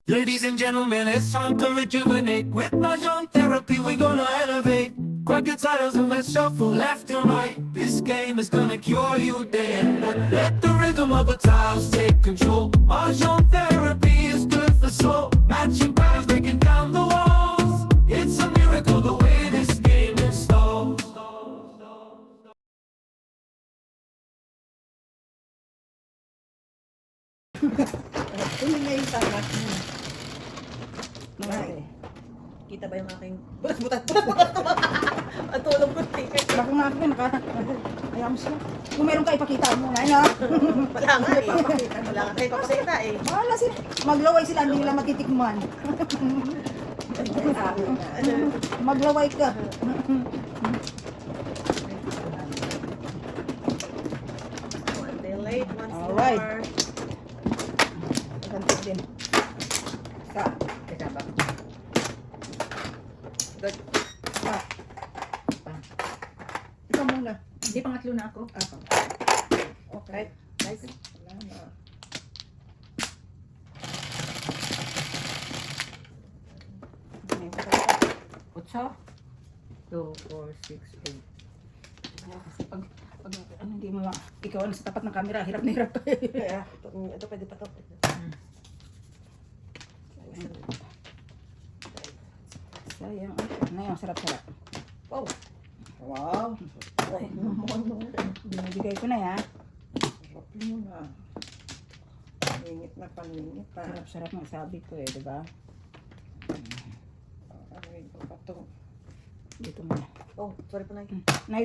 Ladies and gentlemen, it's time to rejuvenate. With Mahjong therapy, we're gonna elevate. Grab your titles and let's shuffle left and right. This game is gonna cure you day and night. Let the rhythm of the tiles take control. Mahjong therapy is good for soul. Matching patterns, breaking down the walls. It's a miracle the way this game installs. Hindi nga yung tanak mo. Ay, kita ba yung aking butas-butas? Ang tulog ko, ticket. Baka nga ako ayaw mo siya. Kung meron ka ipakita mo na, ano? Wala nga eh. Wala nga tayo papasita eh. Wala sila. Maglaway sila, hindi nila matitikman. Maglaway ka. One day late, once Alright. more. Ganti din. Sa. Good. Sa. Ikaw muna. Hindi, pangatlo na ako. Ako. Okay. Nice. Salamat. Otso. 2, 4, 6, 8. Kasi pag ano, hindi mo ikaw ano, sa tapat ng camera, hirap na hirap ka. Kaya, ito pwede pa to. Sayang. Ano yung sarap-sarap. Wow. Wow. Ay, Binibigay ko na yan. Sarap mo na. Paningit na paningit pa. Sarap-sarap ng sabi ko eh, di ba? Aray ko pa to. Dito muna. oh, sorry po na.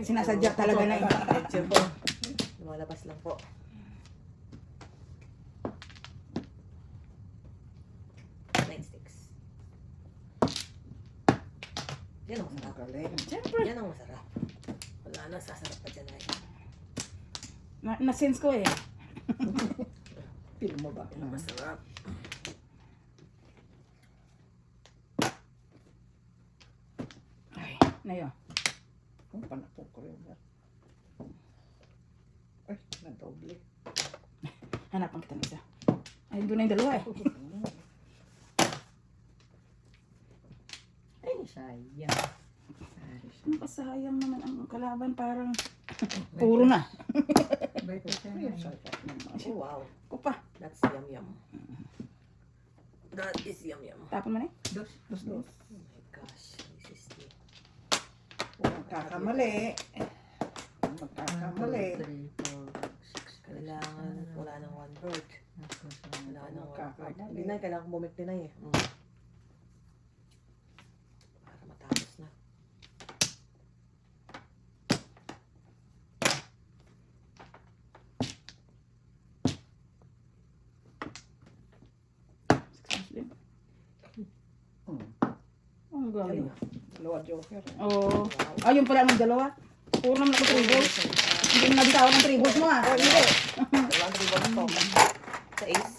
Sinasadya talaga na yun. Medyo po. Lumalabas lang po. Nine sticks. Yan ang masarap. Galing. Siyempre. Yan ang masarap. Wala na, sasarap pa dyan ay. Na-sense ko eh. Feel mo ba? Yan ang masarap. Ay, na yun. Ang panapong ko rin yan. Ay, nadoble. Hanapan kita ng isa. Ay, doon na yung dalawa eh. Ay, sayang. Ang kasayang naman ang kalaban, parang puro na. Bait ko siya. Ay, sarap naman. Oh, wow. Ko pa. That's yum yum. That is yum yum. Tapon mo na eh. Dos. Oh my gosh. This is the... Huwag magkakamali. Huwag magkakamali. 3, 4, 6, Kailangan, wala nang one bird. Wala nang one bird. Magkakamali. Hindi na, kailangan bumik din na eh. Para matapos na. Ang galing. Dalawa joker. Oo. Ayun pala ng dalawa. Puro naman ako 3 balls. Hindi mo nabitawan ng 3 balls mo ah. Oh, hindi. Wala na rin to. Sa ace.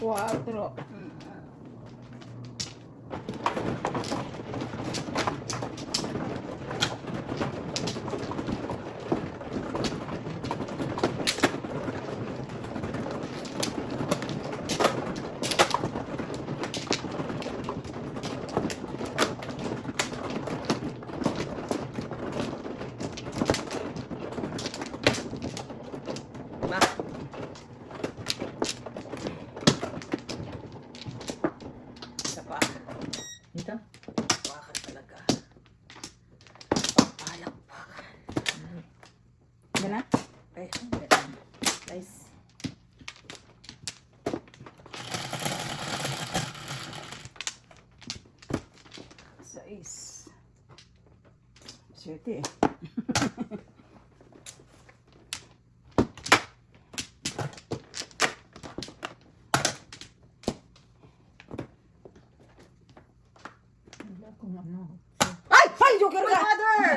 Wow, pero... Ma. Isa pa. Dito. Bakal talaga. Palakpakan. Yan na? Ay, nice. Sais. Swerte eh. Wala akong ano. Ay! Ay! Joker ka! Mother!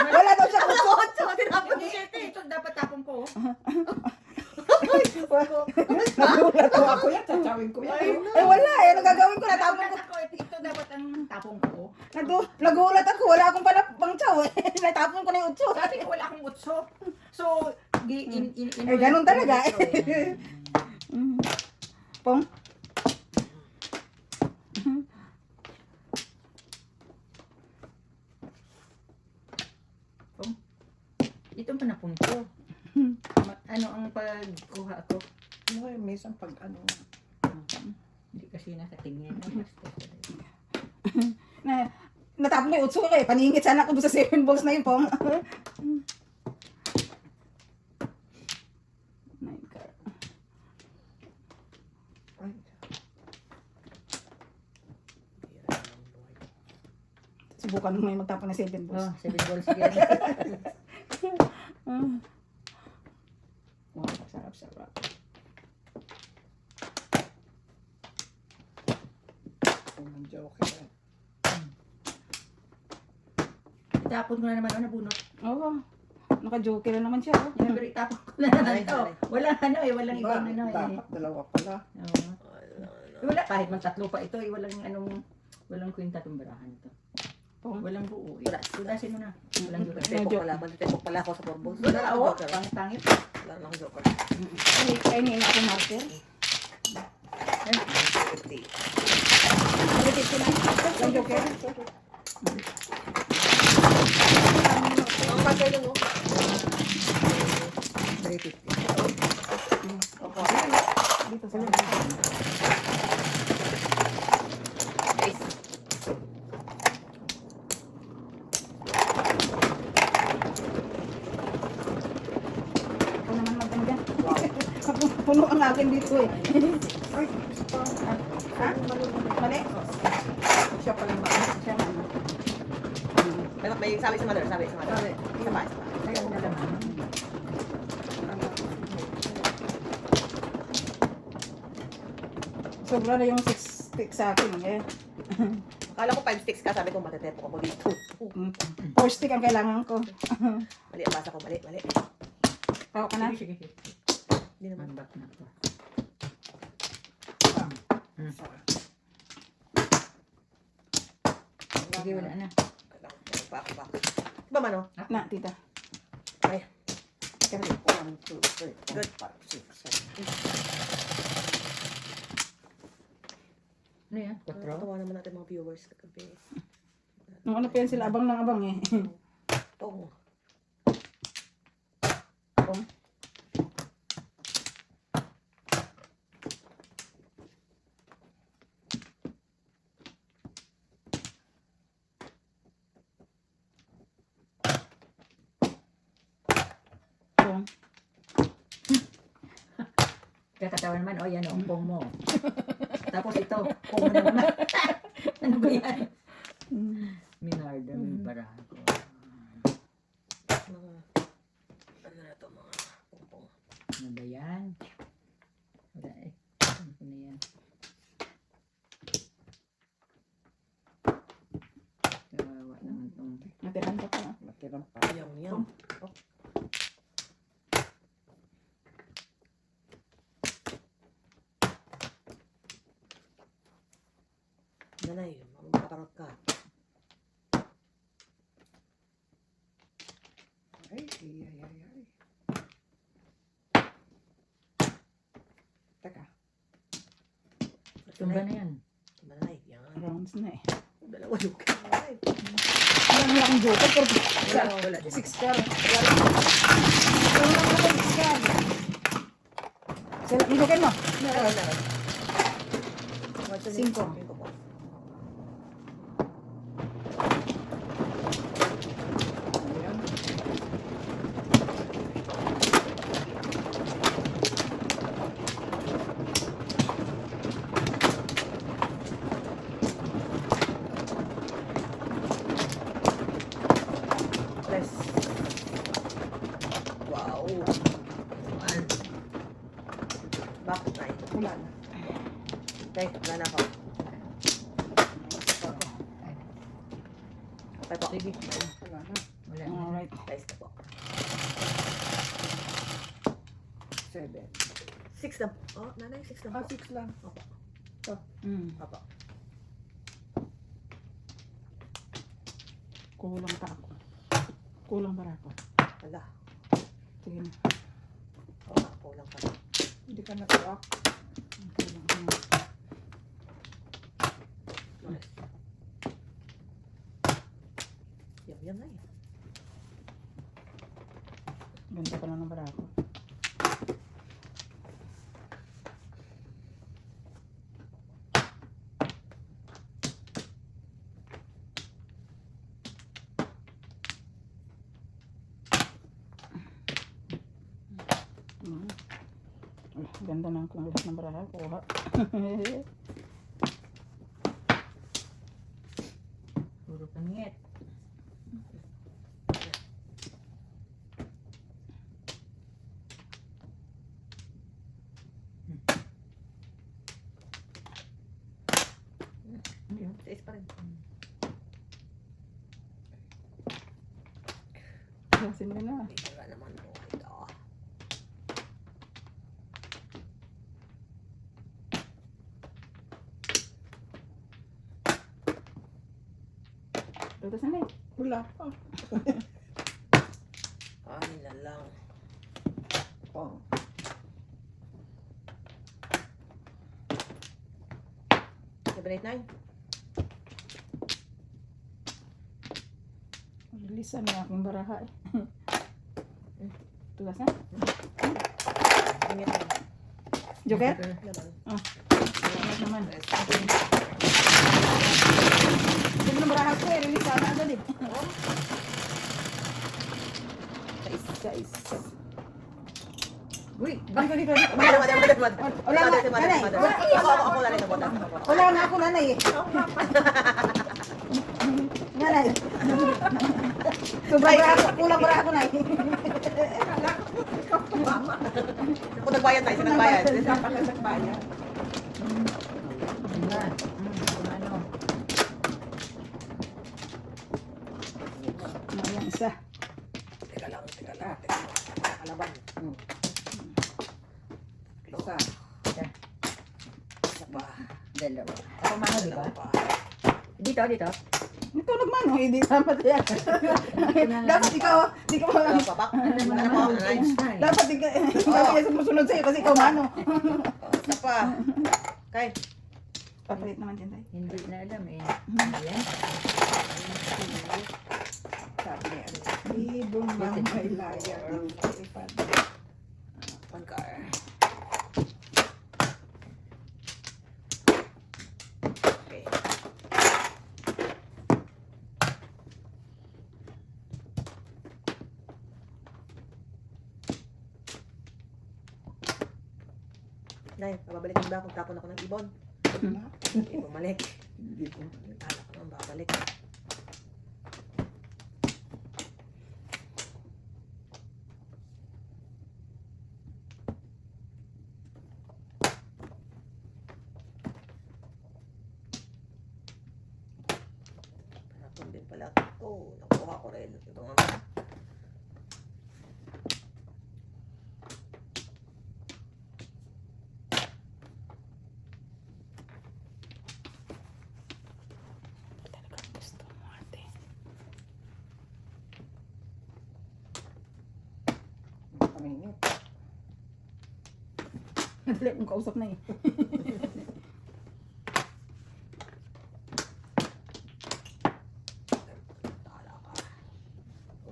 Wala daw siya Ako, tinapon ni Shete. Ito dapat tapon ko. Wala Nagulat ko ako yan, tsawin ko yan. Eh wala eh, ano gagawin ko? Natapon ko. Ito dapat ang tapong ko. Nagulat ako, wala akong pala pang tsaw eh. Natapon ko na yung utso. Dati wala akong utso. So, Eh, ganun talaga eh. Pong? Ito pa na punto. Ano ang pagkuha ko? Ano yung minsan pag ano. Hindi kasi nasa tingin. Natapon ko yung utso ko eh. Paningit sana ako doon sa 7 balls na yun, Pong. My God. Ay, Subukan mo ngayon magtapon ng 7 balls. Oh, 7 balls again. Wow, sarap. ang joke yan. Itapon ko na naman. Nabunot. Oo. Naka-joker na naman siya. Oh. Pero itapon ko na naman ito. Walang ano eh. Walang ibang ano eh. Dapat dalawa pala. Oo. Wala. Kahit man tatlo pa ito eh. Walang anong... Walang kwenta itong barahan ito. Oh. Walang buo eh. Tudasin mo na. Walang joker. Tepok pala. Magtepok pala ako sa Porbos. Wala ako. Joker. Pangit-pangit. Wala nang joker. Ay, niya ako marker. Repeat ko na. Yung joker. Ang pagkain mo. 350. Opo. Dito sa Guys. Ako naman maganda dyan. Puno ang akin dito eh. Ay, Ha? Mali? siya pala ba? Siya man. May sabi sa mother. Sabi. Isa pa. Ayaw na naman. Sobra na yung 6 sticks sa akin eh. Akala ko 5 sticks ka. Sabi ko matetepok ako dito. 4 stick ang kailangan ko. Mali ang basa ko. Mali. Tao ka na? Sige. Hindi naman. Manbat na ito. Sige, wala na. Back. Ba mano? Na, tita. Ay. Kaya 1, 2, 3, 4, 5, 6, 7. Ano yan? 4? Tawa naman natin mga viewers kagabi. Nung ano pa yan sila, abang ng abang eh. Oo. Pong. Kakatawa naman, o yan o, pong mo. Tapos ito, pong mo naman. Ano ba yan? Minarda, may barahan ko. Mga, ano na to mga pongpong. Ano ba yan? Wala eh. Ano ko na yan? Kawawa naman itong... Natiran ka pa. Matirang pa. Ayaw niya. Oh. Nanay, makakarot ka. Ay. Teka. Tumba na yan. Nanay, yan. Rounds na eh. Dalawa joker. Nanay. Wala akong joker. Pero Wala din. 6 car. Wala akong 6 car. Sila, may joker mo? Meron. 5. Po. Ayan. Press. Wow. One. Back to nine. Wala na. Okay, wala na ako. Okay po. Sige. Wala na. Wala na. Alright. Guys na po. 7. 6 na. Oh, nanay, 6 na Ah, po. 6 lang. Opo. Hmm. Opo. Kulang pa ako. Kulang para ako. Wala. Sige na. Oo, kulang pa. Hindi ka natuwa. Kulang pa na. Yes. Yum na eh. Ganda pa na ng para ako. Ganda ng kulang ng baraha. Kuha. Puro pangit. Tiis pa rin. Lasin mo na. Wala naman po ito. Lutas na lang. Wala pa. Ay, lalang. Oh. Seven, 8, 9. Lilisan na aking baraha eh. Tugas na. Ingit na. Joker? Laban. Salamat naman. Hindi mo ng baraha ko eh. Release na agad eh. Guys. Uy! Dito, dito. Madam. Wala nga, nanay. Ako lalay na botas. Wala nga ako nanay eh. Nanay. Sobra baraha ko. Kulang baraha ko nanay. Kung nagbayad tayo, sino nagbayad? Napakasakbayan. Ano? Ayan, isa. Teka lang. Kalaban. Isa. Isa pa. Dalawa. Ako mano, di ba? Dalawa pa. Dito. Ito naman, hindi dapat yan. Dapat ikaw, di ka Dalawa pa, pak. Ano pa? Nine. dapat ikaw, hindi sumusunod sa'yo kasi ikaw mano. Isa pa. Kay. Papalit naman din tayo. Hindi na alam eh. Ayan. Sabi niya. Libong may layar. One car. Okay. Nay, babalik mo ba kung tapon ako ng ibon? Hindi bumalik. Alak ko nang babalik. Panapon din pala ito. Nakuha ko rin. Ito nga. Talagang gusto mo ate. Paminit. Nadali mong kausap na eh. Tala ka.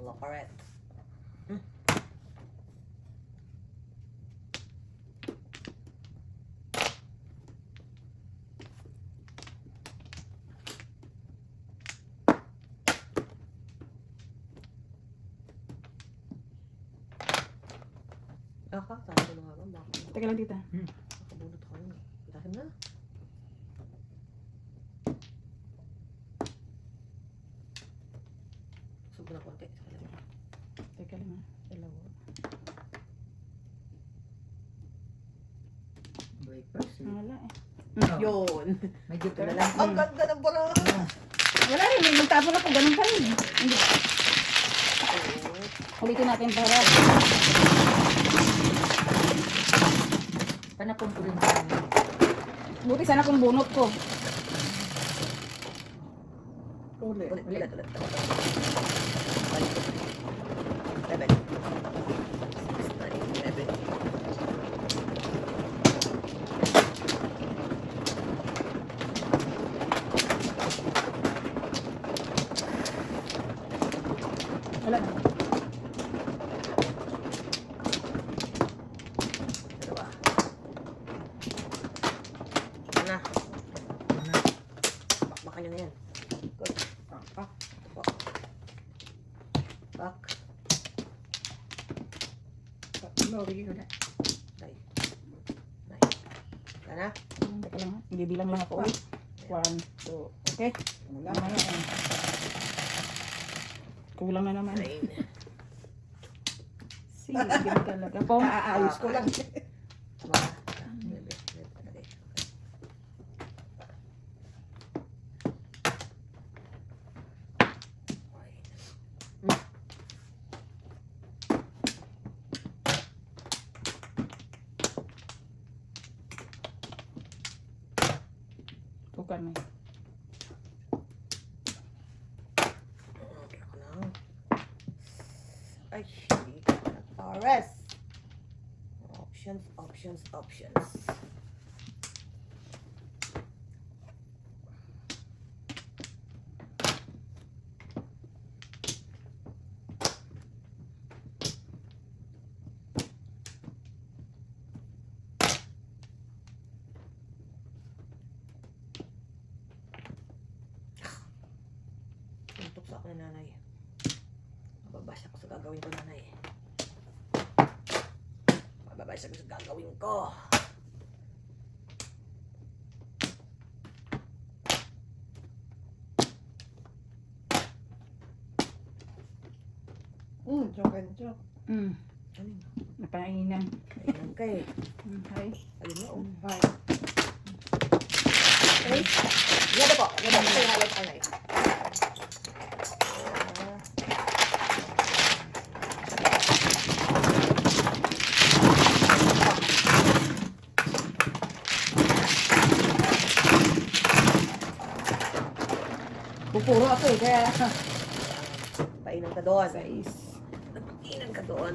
Look at it. Sabi ko na nga ba? Teka lang tita. Nakabunot ako nun. Ilalim na. Subo na konti. Sa ilalim. Teka lang ha. Dalawa. Breakfast. Wala eh. Yun. May joker Ito na lang. lang. Ang ganda ng bola. Wala rin. May magtapon ako. Ganun pa rin. Hindi. Ulitin natin para. Hanapon ko rin sa Buti sana kung bunot ko. Ulit. Ulit. Balik ko. 7. 6, 9, 11. Wala na. Dalawa. Yan na. Bakbakan nyo na yan. Good. Pak. Pak. Tatlo. Wala Day. Wala na. Teka lang ha. Bibilang lang ako ulit. 1, 2. Okay. Wala. Mamaya eh. Kulang na naman. 9. Sige, ganun talaga. Pong, Aayos ko lang. tukan mo. Ay, Taurus. Options. Tuntok sa ako ni nanay. Mababasa ko sa gagawin ko, nanay. Mababasa ko sa gagawin ko. Joke. Mm. Ano yun? Napainan. Ayun ka eh. Hi. Ayun na, oh. Bye. Okay. Yan po. Ito yung highlight ko, nanay. Pupuro ako eh, kaya Painan ka doon. 6. Painan ka doon.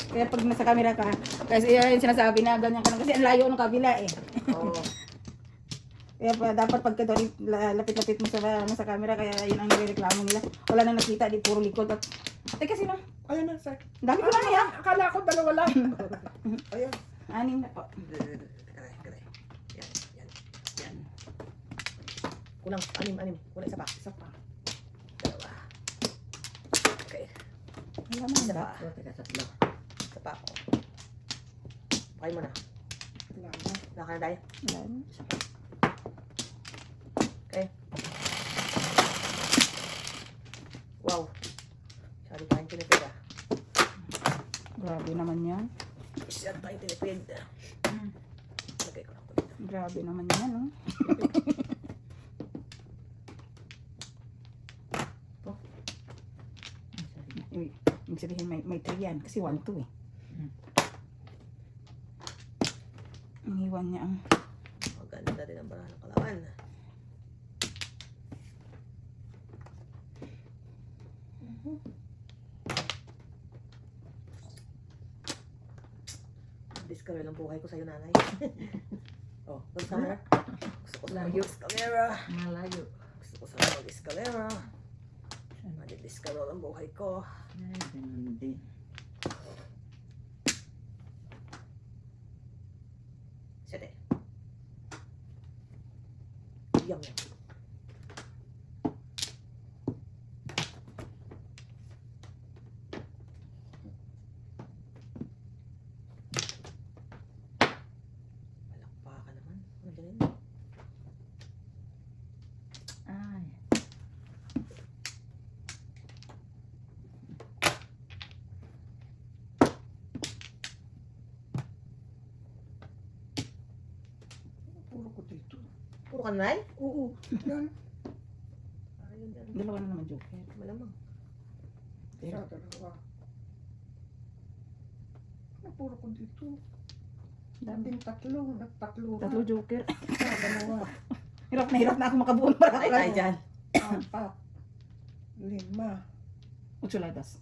Kaya pag nasa camera ka, kasi yung sinasabi na ganyan ka na, kasi ang layo ng kabila eh. Oo. Kaya dapat pagka doon, lapit-lapit mo sa camera, kaya yun ang nireklamo nila. Wala na nakita, di puro likod. At, teka, sino? Ayan na, sir. Dami ko na niya. Akala ko dalawa lang. Ayan. 6 na po. Kare. Yan. Kulang. 6. Kulang isa pa. Dalawa. Okay. Wala man Isa ba? pa. tatlo. Isa pa ako. Okay mo na. Wala na. Naka na tayo. Wala na. Okay. Wow. Sabi tayong tinipid ah. Grabe naman yan. Sabi tayong tinipid. Lagay ko lang ito dito. Grabe naman yan, no? Ibig sabihin may 3 yan. Kasi 1, 2 eh. Iniwan niya ang... Maganda din ang barahan ng kalaban. Discover lang buhay ko sa'yo, nanay. Oh, mag-camera. Gusto ko sa Layo. mag-escalera. Malayo. Gusto ko sa mag-escalera. Madi-discover lang buhay ko. Ay, ganun din. Sete. Yum. Palakpakan naman. Ano din? Ay. puro ko dito. Puro ka na, Nay? Oo. Yan. Ayun, yan. Dalawa na naman joker. Malamang. Isa, dalawa. Ano puro ko dito? Dating tatlo. Nagtatlo ka. Tatlo joker. Isa, dalawa. Hirap na ako makabuo ng baraha. Ay, tayo dyan. 4, 5. Utsuladas.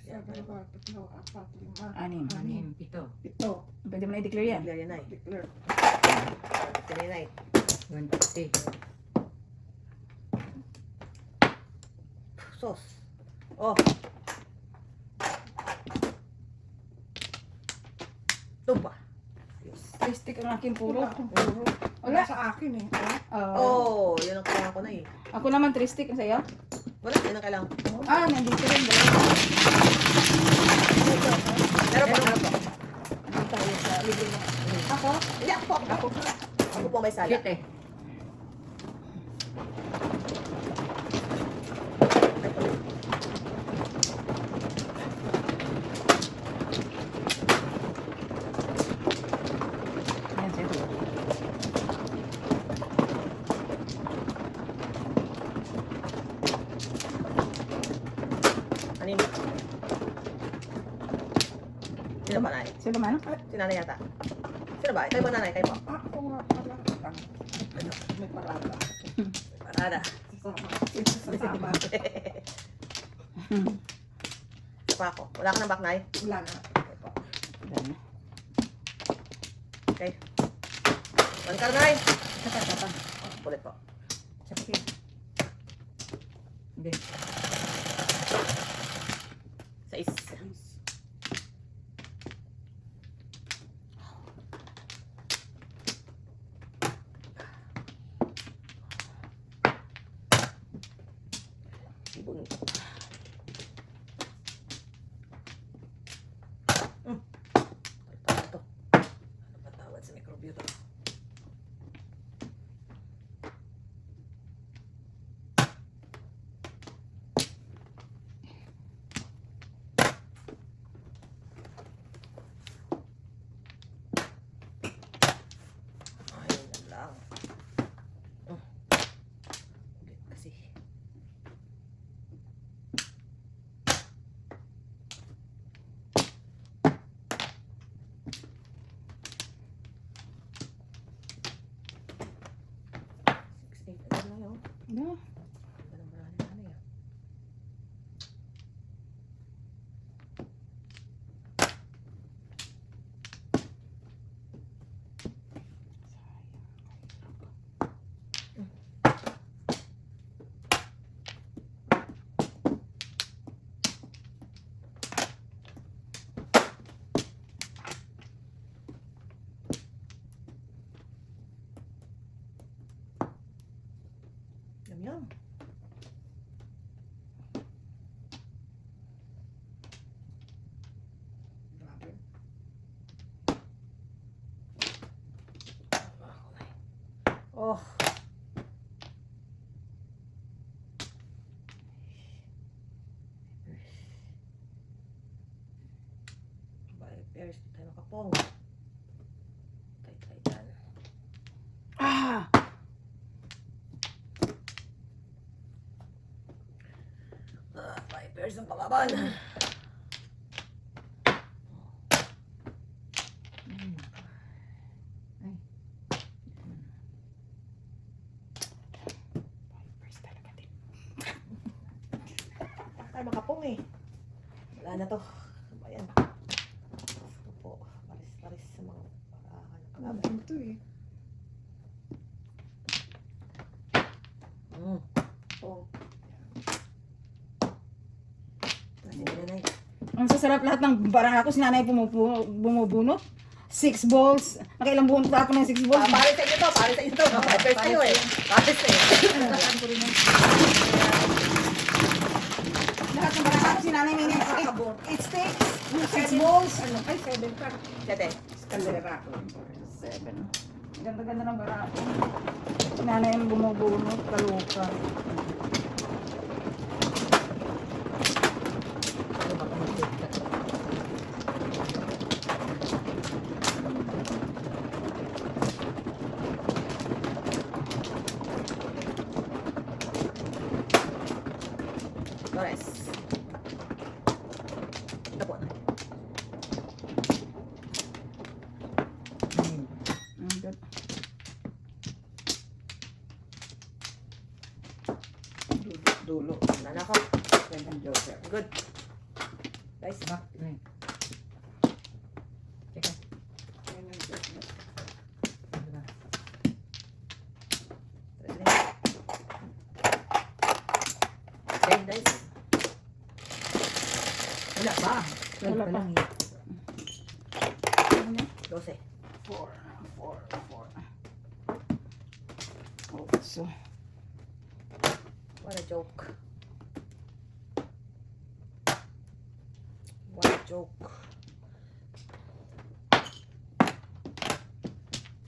Isa, dalawa, tatlo, 4, 5. Anim. 6, 7. 7. Pwede mo na i-declare yan. Declare yan, Nay. Declare. Declare yan, Nay. 150. Sos. Oh. Tuba. Ayos. Stick ang aking puro. Puro. Wala. Wala sa akin eh. Oh, yun ang kailangan ko na eh. Ako naman 3 stick. Ang sa'yo? Wala, yun ang kailangan ko. Nandito rin. Dalawa. Meron pa, meron pa. Nandito tayo sa libre mo. Ako? Hindi, ako. Ako po may sala. 7. Ayan, sa'yo. Ano yun? Sino ba, Nay? Sino ba, ano? Si Nanay yata. Sino ba? Kayo ba, Nanay? Kayo po? Ako nga pala. Ano? May parada. Parada. Sasama. Isa pa ako. Wala ka ng back, Nay? Wala na. Okay po. Ayan. Okay. One card, Nay. Tata. Ulit po. Hindi. 6. Ibon. Ito. Ano ba tawag sa mikrobyo to? Ayun na lang. Ulit kasi. Ano na yun? Ano? Walang marami na ano yan. Yum yum. Grabe. Oh. Bye, Paris. Tayo nakapong. Tayo dyan. Bye, Paris ang palaban. Tayo makapong eh. Wala na to. Ano ba yan? Ito po. Paris sa mga parahan. Ano dito eh. Oh. Kasi nanay. Ang sasarap lahat ng baraha ko. Si nanay bumubunot. 6 balls. Nakailang bunot ako ng 6 balls. Paris sa inyo to. Paris sa inyo to. Paris kayo eh. Paris eh. Lahat ng baraha ko. Si nanay may 8 sticks. 6 balls. Ano? Ay, 7 ka. Siyete. Kaldera ko. 7. Ganda-ganda ng baraha ko. Si nanay ang bumubunot. Kaluka. dulo. Wala na ako. Yan ang joker. Good. Guys, Bak, eh. Teka, Yan ang joker. ano ba? okay guys. Wala pa. Wala Wala pa pa. lang eh. 12. 4. Oh, so. What a joke. What a joke.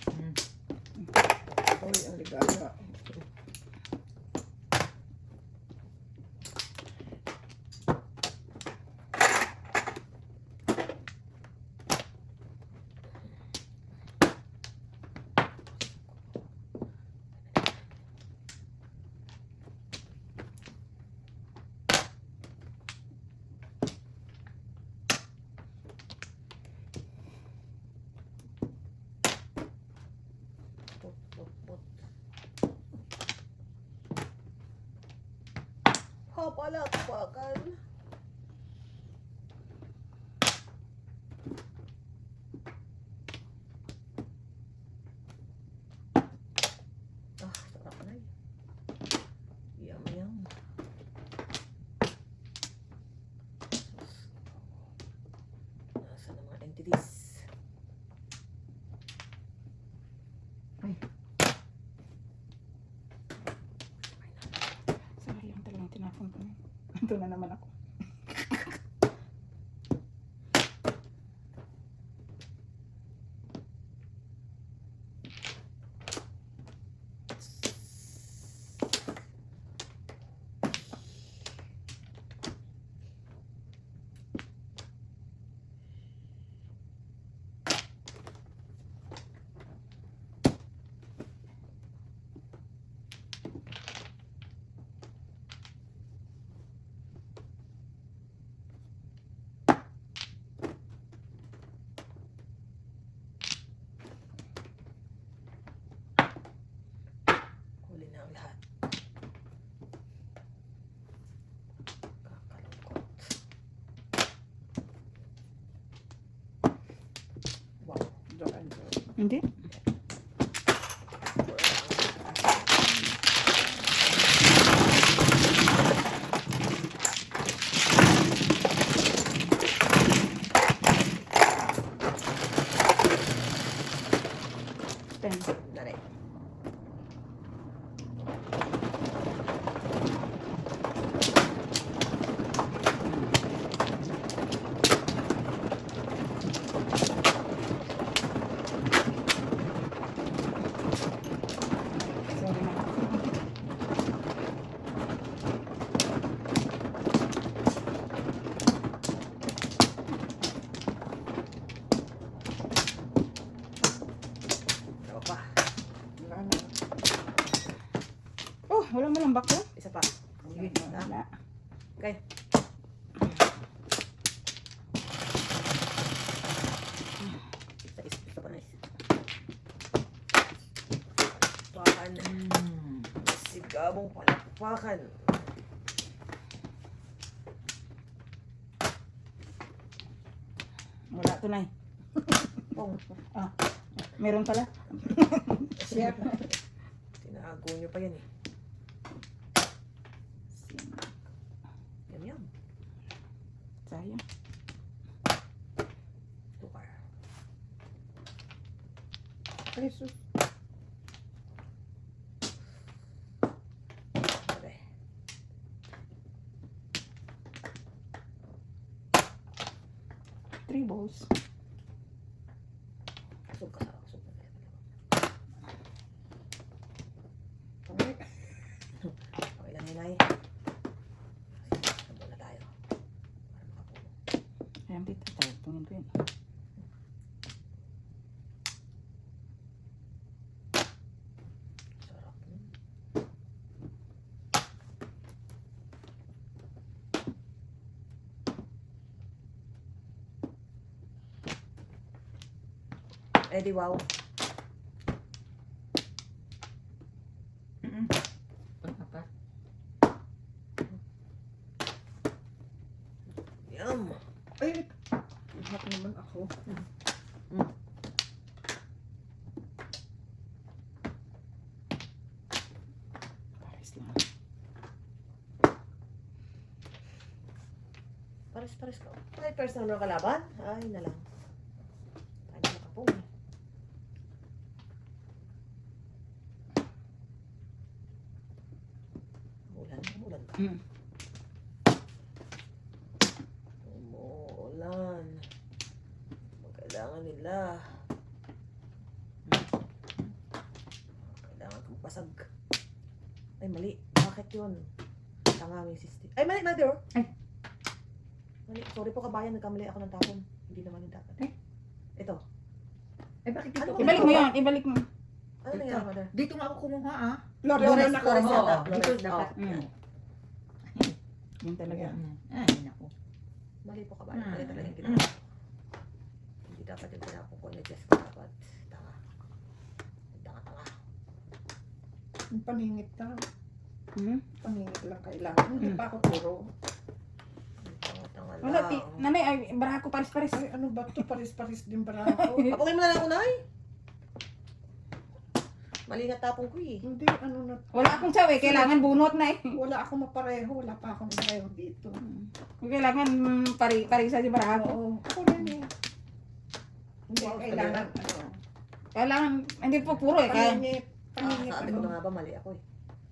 Hmm. Uy, ang ligaya. Put. Palakpakan. Ah, sarap na yun. Yum, yum. Nasaan ang mga entities? Sayang talagang tinapon ko. Ito na naman ako. Huli na ang lahat. Kakalungkot. Wow. Joke and joke. Hindi? Ten. Dali. Sorry na. Ano pa? Wala na. Oh, wala mo lang bako? Isa pa. Wala na. Wala. Okay. Isa pa na. Palakpakan. Hmm. Sigabong palakpakan. Wala tunay. Pong. Meron pala. Chef. Tinago nyo pa yan eh. Yum yum. Sayang. Tukar. Ay, sus. Okay. Three balls. Sub ka sa sub na tayo. Pangit. Okay lang yun ay. Sabo na tayo. Para makapuno. Ayan, dito tayo. Tungin ko yun. Sarap. Eddie, wow. Mm-mm. Apat. ako. Pares lang. Pares ka. Ay, first na naman kalaban? Ay, na lang. Ay, nakapong eh. Umulan ka. Mm. Umulan. Kailangan nila. Kailangan kong pasag. Ay, mali. Bakit yun? Tanga may system. Ay, mali, mother. Ay. Mali. Sorry po kabayan, nagkamali ako ng tapon. Hindi naman yung dapat. Ay. Ito. Eh, bakit dito? Ano ba? Ibalik mo yun, ibalik mo. Ano nangyari, mother? Dito nga ako kumuha, ah. Flores Flores, na Flores ako. yata. Oo, dito Flores. dapat. Mm. Yun talaga. Ay, naku. Mali po kabayan. Mali Mm. talaga yung ginawa. Hindi dapat yung pinapong ko. Nag-just ko dapat. Tanga. Tanga. Paningit na. Hmm? Paningit lang kailangan. Hindi pa ako turo. Tanga Wala, lang. nanay, ay, baraha ko pares-pares. Ay, ano ba ito? Paris-paris din para ako. Papungin mo na lang unay. Mali nga tapong ko eh. Hindi, ano na. Wala akong sawi, kailangan bunot na eh. Wala akong mapareho. Wala pa akong mapareho dito. Kailangan parisa si baraha ko. Oo. Ako rin eh. Hindi, Wow, kailangan. Ano. Kailangan, hindi po puro eh. Kaya, Paningit. Paningit. Sabi ko Ano. na nga ba mali ako eh.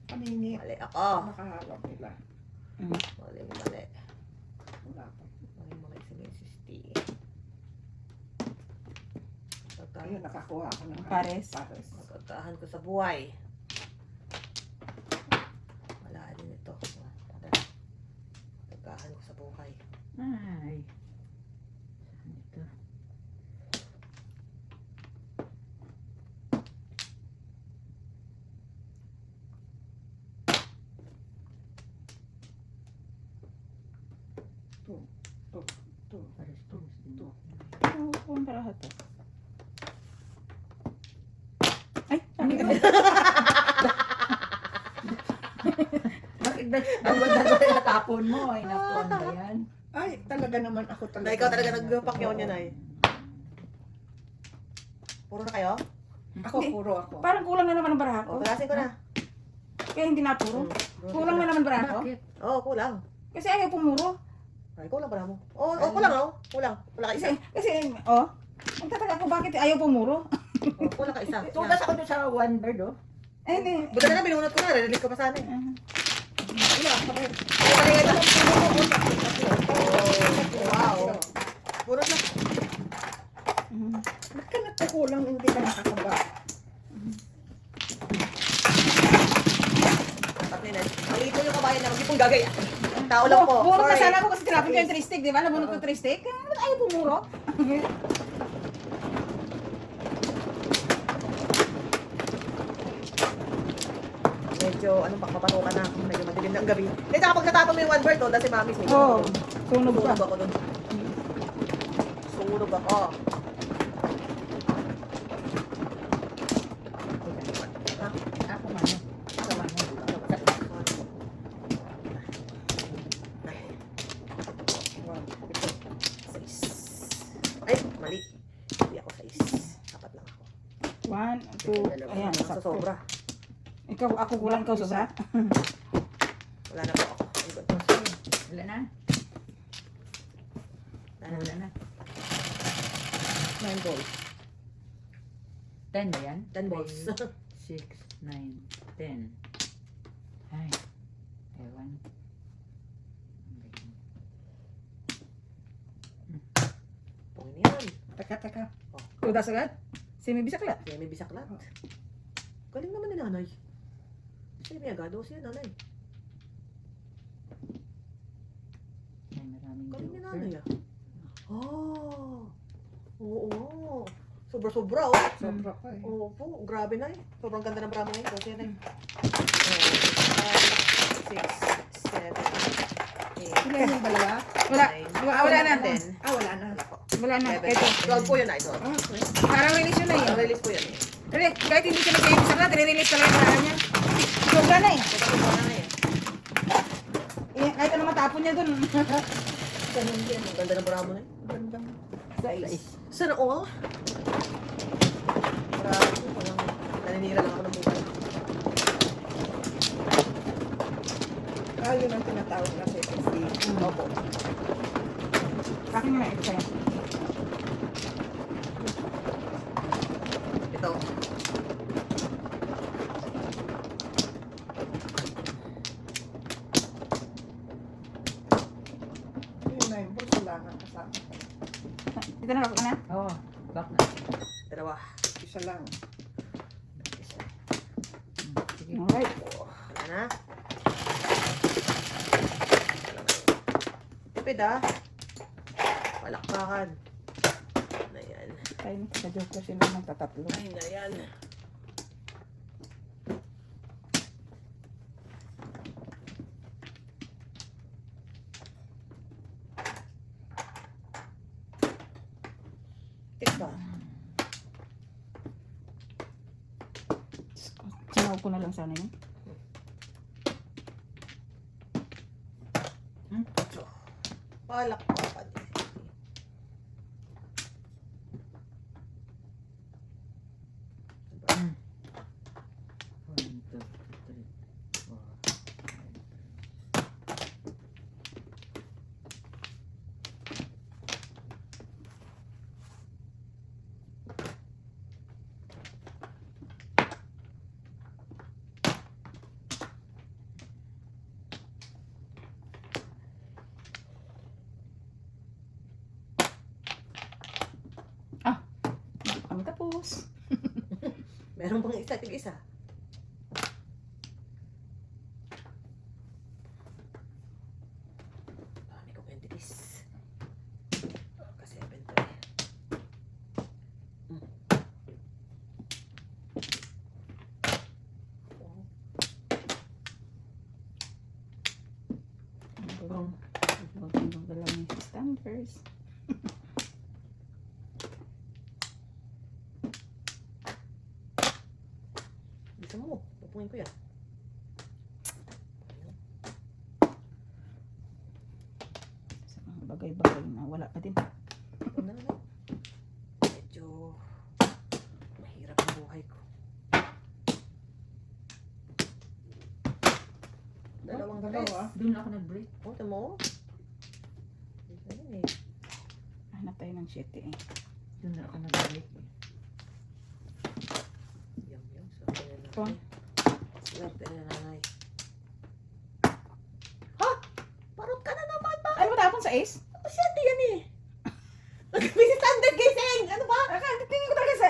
Paningit. Mali ako. Nakahalap nila. Mali. Wala pa. Mali si Mrs. T. Ayun, nakakuha ako ng Pares. Pares. Magkakahan ko sa buhay. Wala din ito. Magkakahan ko sa buhay. Ay. Ito. Pares-pares din. Oo, kung baraha to. Ay, ano yun? Bakit ba? Ang natapon mo. Ay, naku, ano ba yan? Ay, talaga naman ako Na talaga. ikaw talaga nagpakyaw niya na eh. Puro na kayo? Ako, puro ako. Parang kulang na naman ang baraha ko. O, pagasin ko na. Kaya hindi na puro. Kulang na naman baraha ko. Bakit? Oo, kulang. Kasi ayaw pumuro. Ay, kulang pala mo. Oo, kulang oh. Kulang. Kulang ka isa. Kasi, magtataka ko bakit ayaw pumuro. Oh, kulang ka isa. Tugas ako doon sa one bird, oh. Eh, hindi. Buta na, binunod ko na. Release ko pa sana eh. Wala pa rin. Wow. Puro na. Ba't ka nagkukulang hindi ka nakakaba? Dapat nila. Maliit mo yung kabayan na mag-ipong gagay. Tao lang po. Bunot na Sorry. sana ako kasi tinapin ko yung tristic, di ba? Nabunot ko tristic. Kaya naman ayaw pumuro. Medyo, papatukan na. Medyo madilim na ang gabi. Hindi, tsaka pag natapon mo yung one bird, oh, dahil si Mami, medyo. Oo, sunog ka. Sunog ako dun. Sunog ako. Ako man. Ako man. Sais. Ay, mali. Hindi ako sais. Dapat lang ako. 1, 2, ayan, Sa sakto. sobra. Ikaw, ako kulang, ikaw sobra. Wala na po ako. Ang good. Wala na. Wala na. 9 balls. 10 ba yan? 10 balls. 6, 9, 10. Ay. Ewan. Pungin yan. Teka. Tudas agad? Si may bisaklat. Kaya may bisaklat. Galing naman ni nanay. Siya may agado siya nanay. Ay, maraming Galing ni joker. nanay ah. Oh. Oo. Sobra-sobra oh. Sobra pa eh. Oo po, grabe na eh. Sobrang ganda ng bramo ngayon. Kasi na eh. 5, 6, 7, 8, Ilan yung dalawa? Wala. 9, Wala na. 10. Wala na. Wala na. 11. Ito. 12 po yun na ito. Okay. Parang release yun na yun. Release po yun eh. Kahit hindi siya nag-i bisaklat, re-release talaga yung baraha niya. Sobra na eh. Sobrang na eh. Kahit ano matapon niya dun. Ganun din. Ang ganda ng bramo na eh. Gandang. Sais. Sana all. Grabe, walang naninira lang ako ng buhay. Yun ang tinatawag na CPC. Opo. Akin na ito sa'yo. Ito. Yun na yung porcelana kasama. Dito na ako na. Oo, back na. Dalawa. Isa lang. Isa. Sige. Alright. Wala na. Tipid ah. Palakpakan. Na yan. Ay, sa-joke ko sila magtatatlo. Ay na yan. Tikba. Sinaw ko na lang sana yun. Palakpakan. Mm. 1, 2, 3, 4. Kami tapos. Meron bang isa? Tig-isa. Dami kong entities. Kasi 7 to eh. Ang dalawang stampers. Bisa mo. Pupungin ko yan. Sa mga bagay-bagay na wala pa din. Ano na? Medyo mahirap ang buhay ko. Dalawang Dalawa. Doon ako nag-break. Oh, tamo. Ayun eh. Hanap tayo ng 7 eh. Doon ako nag-break. Yum, yum. Swerte na Ito. nanay. Swerte na nanay. Ha? Parang ka na naman ba? Ano ba tapon sa ace? Swerte yan eh. Nag-visit standard gising. Ano ba? Tingin ko talaga sa...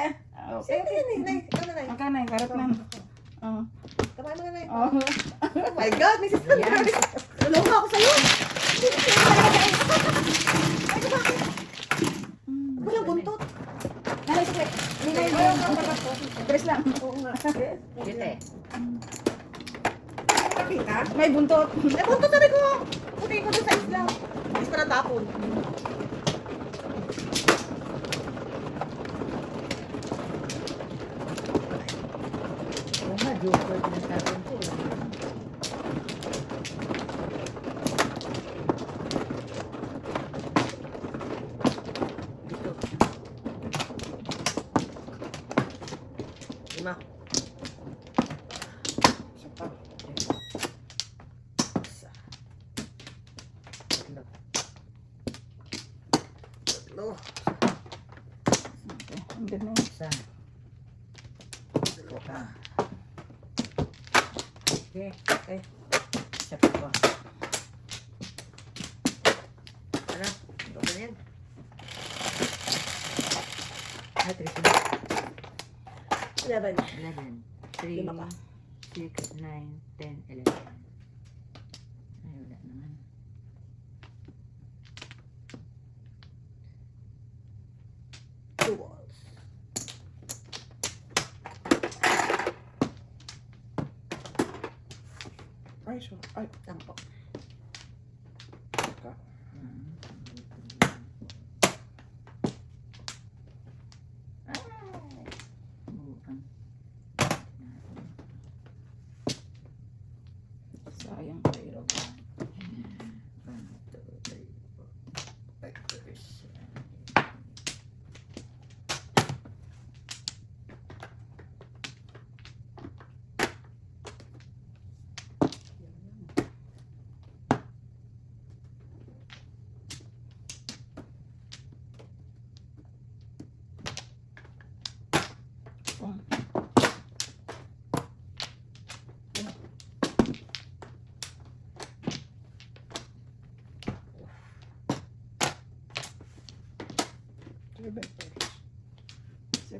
Swerte yan eh. Nay, ikaw na nay. Ang kanay, karot na. Oh. Kamay mo na nay. Oh. Oh my God, Mrs. Standard. Tulungan ako sa'yo. Ay, bakit? Walang buntot. Nanay, sige. Hindi na yun. Tres lang. Oo nga. Siyete. Nakita? May buntot. Eh, buntot sabi ko. Puti ko doon sa isla. Mas pa natapon. Oo nga, joker pinagtatapon ko. Dito. 5. Isa pa. Isa. Tatlo. Tatlo. Ang ganda na. Isa. Dalawa. Okay. Okay. Isa pa ko. Ano? Ito na yan. Ah, 3, 11. 11. 3, Lima pa. 6, 9, 10, 11. Ay, wala naman. Two balls. Ay, so, ay, Tampo. ka. Sayang kayo.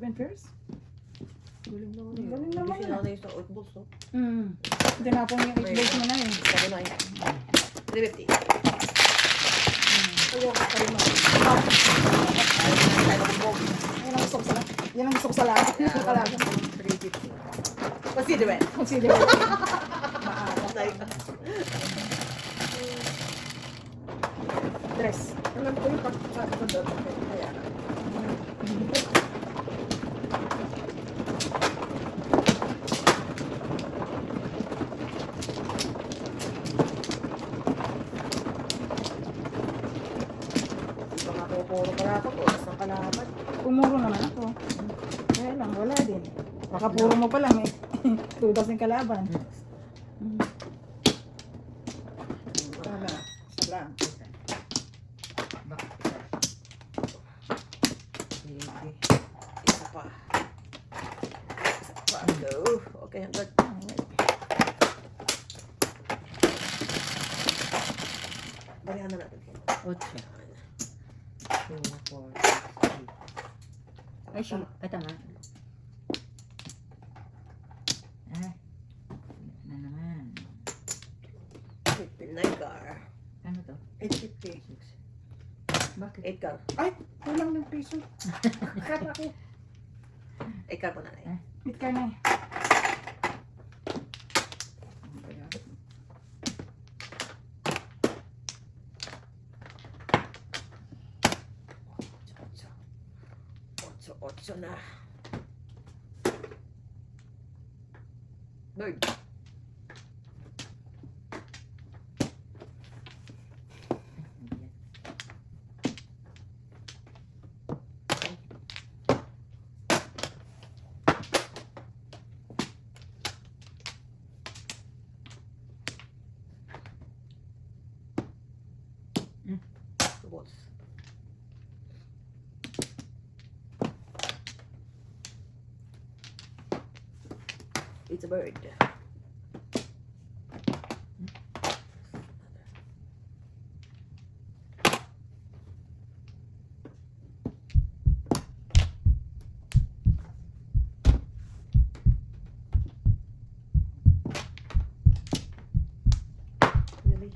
7 pairs? Galing naman yun. Galing naman Hindi yun. sinanay sa 8 balls, no? Tinapon yung 8 balls mo na eh. Sabi na yun. 350. Ayaw ka rin mo. Yan ang gusto ko sa lahat. Yan ang gusto ko sa lahat. Yung kalaban. 350. Consider it. Consider it. Like, Dress. Alam ko yung pagkakadot. Kaya, hindi pa nga pupuro para ako. Oras ng kalaban. Pumuro naman ako. Kaya lang, wala din. Baka puro mo pa lang eh. 2,000 kalaban. sana. Salam. Isa pa. Isa pa. Go. Okay, hanggang. Balihan na natin. 8. 2, 4, 6, 8. Ay, tama. Ah. Na naman. 59 car. Ano to? 850. 6. Bakit? 8 car. Ay, kulang ng piso. Kata ko. 8 car po nanay. Meet ka na eh. Ocho na. Bird. Two balls. It's a bird. Really?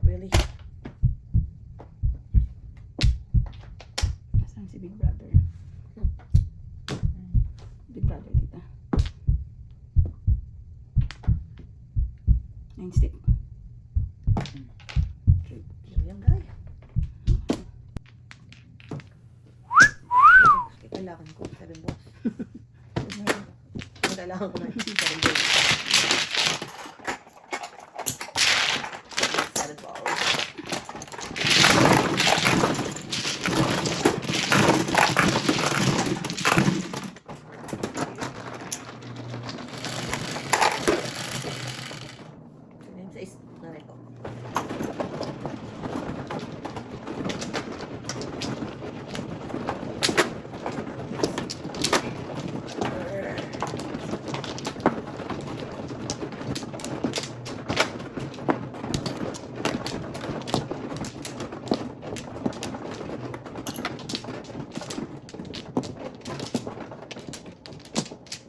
Really? Asan si Big Brother? Big Brother, tita. 9 stick. Yan guy. Kailangan ko 7 balls. Kailangan ko na 7 balls. 7 balls. Sa is na rin po.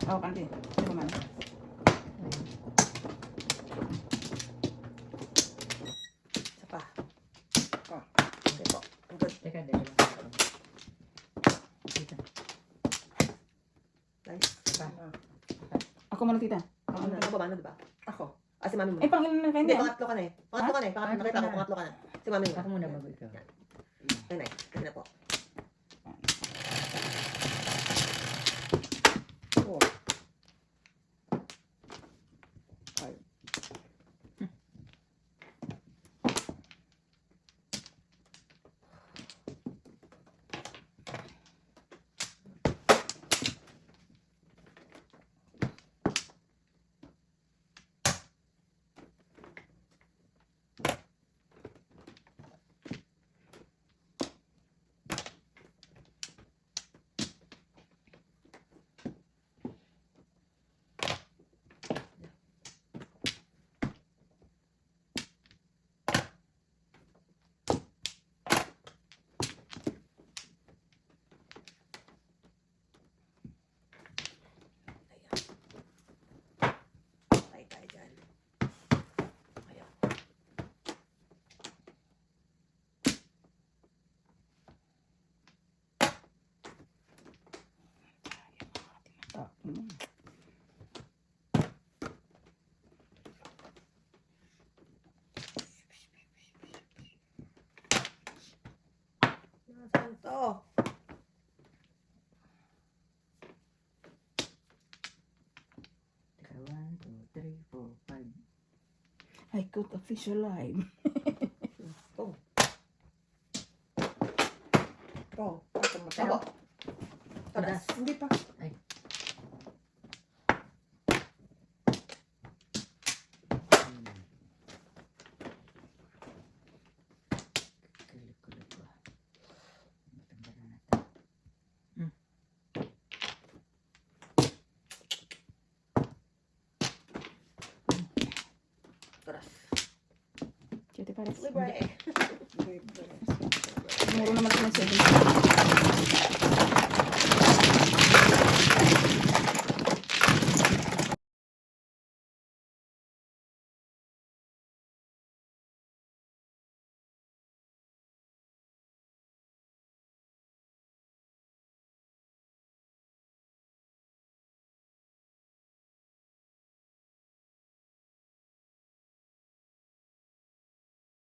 Ako kanti. Sino man? Isa pa. Oh. Okay po. Ang good. Teka, dalawa. Dito. Nice. Ako muna, tita. Ako na. Ako ba? Ano diba? Ako. Ah, si mami mo. Eh, pang ilan na kayo Hindi, niya? pangatlo ka na eh. Pangatlo ka na eh. Pangatlo. Nakita ko, pangatlo ka na. Si mami mo. Ako muna bago ikaw. Ay, nice. Kasi na po. Four. Five. Ah, Nasaan to? Teka, 1, 2, 3, 4, 5. I could a fish alive. To. To. Ito mo. Pero, Tadas. Hindi pa. Ay. Kulit-kulit ko. Matanggalan na ito. taras. Cute pares. Libre. Libre. Muro naman ito ng 7.